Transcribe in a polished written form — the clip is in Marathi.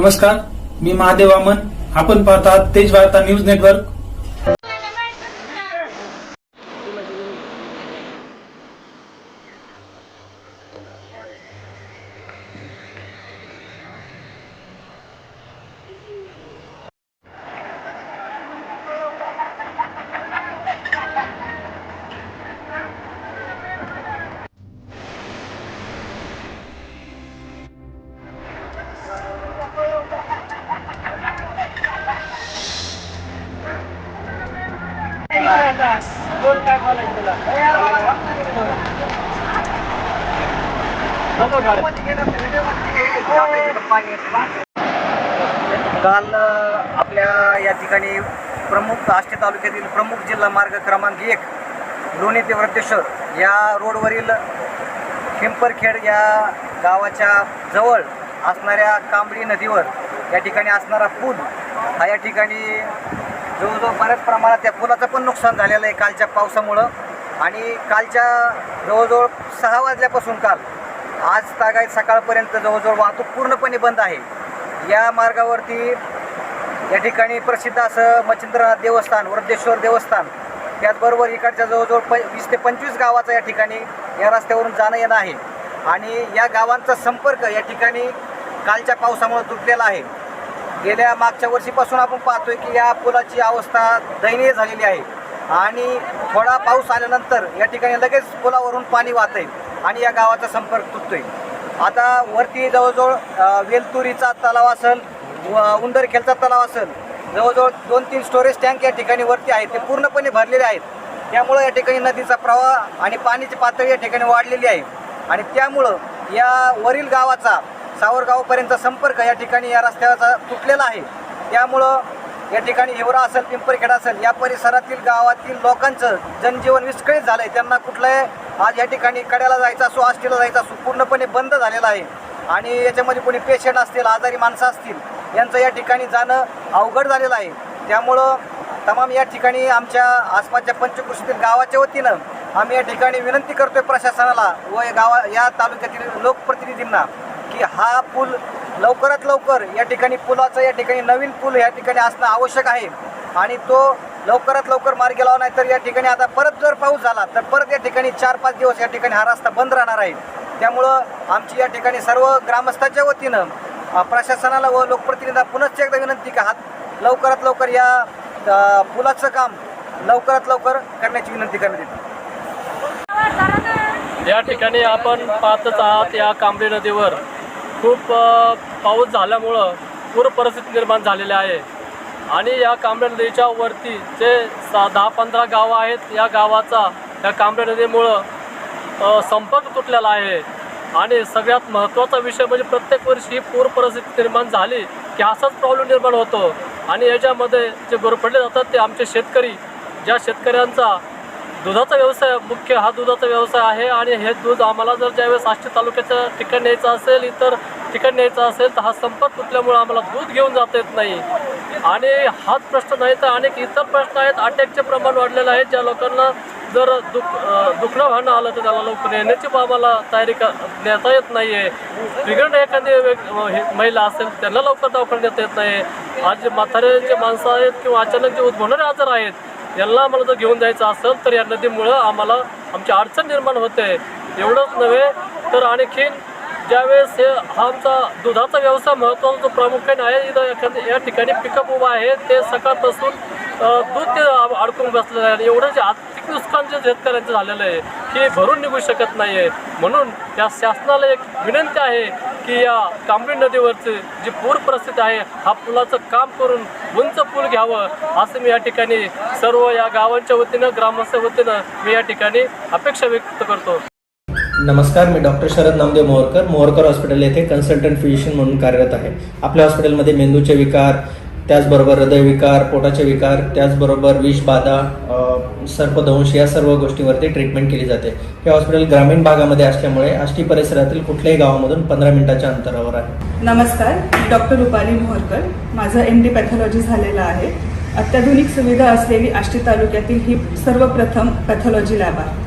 नमस्कार, मी महादेव वामन. आपण पाहतात तेज वार्ता न्यूज नेटवर्क. काल आपल्या या ठिकाणी प्रमुख आष्टी तालुक्यातील प्रमुख जिल्हा मार्ग क्रमांक 1 लोणी ते वृद्धेश्वर या रोडवरील पिंपरखेड या गावाच्या जवळ असणाऱ्या कांबळी नदीवर या ठिकाणी असणारा पूल हा या ठिकाणी जवळजवळ बऱ्याच प्रमाणात त्या पुलाचं पण नुकसान झालेलं आहे कालच्या पावसामुळं. आणि कालच्या जवळजवळ 6 वाजल्यापासून काल आज तागायत सकाळपर्यंत जवळजवळ वाहतूक पूर्णपणे बंद आहे. या मार्गावरती या ठिकाणी प्रसिद्ध असं मच्छिंद्रनाथ देवस्थान, वृद्धेश्वर देवस्थान, त्याचबरोबर इकडच्या जवळजवळ 20 ते 25 गावाचा या ठिकाणी या रस्त्यावरून जाणं येणं आहे. आणि या गावांचा संपर्क या ठिकाणी कालच्या पावसामुळे तुटलेला आहे. गेल्या मागच्या वर्षीपासून आपण पाहतोय की या पुलाची अवस्था दयनीय झालेली आहे. आणि थोडा पाऊस आल्यानंतर या ठिकाणी लगेच पुलावरून पाणी वाहतंय आणि या गावाचा संपर्क तुटतोय. आता वरती जवळजवळ वेलतुरीचा तलाव असेल, उंदरखेलचा तलाव असेल, जवळजवळ 2-3 स्टोरेज टँक या ठिकाणी वरती आहेत, ते पूर्णपणे भरलेले आहेत. त्यामुळं या ठिकाणी नदीचा प्रवाह आणि पाण्याची पातळी या ठिकाणी वाढलेली आहे. आणि त्यामुळं या वरील गावाचा सावरगावपर्यंतचा संपर्क या ठिकाणी या रस्त्याचा तुटलेला आहे. त्यामुळं या ठिकाणी हिवरा असेल, पिंपरखेड असेल, या परिसरातील गावातील लोकांचं जनजीवन विस्कळीत झालं आहे. त्यांना कुठलंही आज या ठिकाणी कड्याला जायचं असो, आष्टीला जायचं असो, पूर्णपणे बंद झालेलं आहे. आणि याच्यामध्ये कोणी पेशंट असतील, आजारी माणसं असतील, यांचं या ठिकाणी जाणं अवघड झालेलं आहे. त्यामुळं तमाम या ठिकाणी आमच्या आसपासच्या पंचकृषीतील गावाच्या वतीनं आम्ही या ठिकाणी विनंती करतोय प्रशासनाला व या तालुक्यातील लोकप्रतिनिधींना की हा पूल लवकरात लवकर या ठिकाणी पुलाचं या ठिकाणी नवीन पूल या ठिकाणी असणं आवश्यक आहे. आणि तो लवकरात लवकर मार्गी लावा, नाही तर या ठिकाणी आता परत जर पाऊस झाला तर परत या ठिकाणी 4-5 दिवस या ठिकाणी हा रस्ता बंद राहणार आहे. त्यामुळं आमची या ठिकाणी सर्व ग्रामस्थांच्या वतीनं प्रशासनाला व लोकप्रतिनिधींना पुनश्च एकदा विनंती की हात लवकरात लवकर या पुलाचं काम लवकरात लवकर करण्याची विनंती करण्यात येते. या ठिकाणी आपण पाहतच आहात, या कांबळी नदीवर खूप पाऊस झाल्यामुळं पूर परिस्थिती निर्माण झालेली आहे. आणि या कांबळी नदीच्या वरती जे 10-15 गावं आहेत, या गावाचा या कांबळी नदीमुळं संपर्क तुटलेला आहे. आणि सगळ्यात महत्त्वाचा विषय म्हणजे प्रत्येक वर्षी पूर परिस्थिती निर्माण झाली की असाच प्रॉब्लेम निर्माण होतो. आणि याच्यामध्ये जे गोरपडले जातात ते आमचे शेतकरी, ज्या शेतकऱ्यांचा दुधाचा व्यवसाय मुख्य हा दुधाचा व्यवसाय आहे. आणि हे दूध आम्हाला जर ज्यावेळेस आष्टी तालुक्याच्या ठिकाणी न्यायचं असेल, इतर ठिकाणी न्यायचं असेल, तर हा संपर्क तुटल्यामुळे आम्हाला दूध घेऊन जाता येत नाही. आणि हाच प्रश्न नाही तर अनेक इतर प्रश्न आहेत. अटॅकचे प्रमाण वाढलेलं आहे. ज्या लोकांना जर दुखणं व्हाणं आलं तर त्याला लवकर येण्याची आम्हाला तयारी नेता येत नाही आहे. बिघडणं एखादी महिला असेल त्यांना लवकर दवाखान्यात नेता येत नाही. आज जे म्हातारे जे माणसं आहेत किंवा अचानक जे उद्भवणारे आजार आहेत, यांना आम्हाला जर घेऊन जायचं असेल तर या नदीमुळं आम्हाला आमची अडचण निर्माण होते. एवढंच नव्हे तर आणखीन ज्यावेळेस हा आमचा दुधाचा व्यवसाय महत्त्वाचा जो प्रामुख्याने आहे, इथं या ठिकाणी पिकअप उभा आहे, ते सकाळपासून दूध ते अडकून बसलेलं आहे. एवढं जे आर्थिक नुकसान जे शेतकऱ्यांचं झालेलं आहे हे भरून निघू शकत नाही आहे. म्हणून या शासनाला एक विनंती आहे की या कांबळी नदीवरची जी पूर परिस्थिती आहे, हा पुलाचं काम करून उंच पूल घ्यावं, असं मी या ठिकाणी सर्व या गावांच्या वतीनं, ग्रामस्थ वतीनं मी या ठिकाणी अपेक्षा व्यक्त करतो. नमस्कार, मी डॉक्टर शरद नामदेव मोहरकर हॉस्पिटल येथे कन्सल्टंट फिजिशियन म्हणून कार्यरत आहे. आपल्या हॉस्पिटलमध्ये मेंदूचे विकार, त्याचबरोबर हृदयविकार, पोटाचे विकार, त्याचबरोबर विषबाधा, सर्पदंश या सर्व गोष्टींवरती ट्रीटमेंट केली जाते. हे हॉस्पिटल ग्रामीण भागामध्ये असल्यामुळे आष्टी परिसरातील कुठल्याही गावामधून 15 मिनिटाच्या अंतरावर आहे. नमस्कार, मी डॉक्टर रुपाली मोहरकर. माझं MD पॅथॉलॉजी झालेलं आहे. अत्याधुनिक सुविधा असलेली आष्टी तालुक्यातील ही सर्वप्रथम पॅथॉलॉजी लॅब आहे.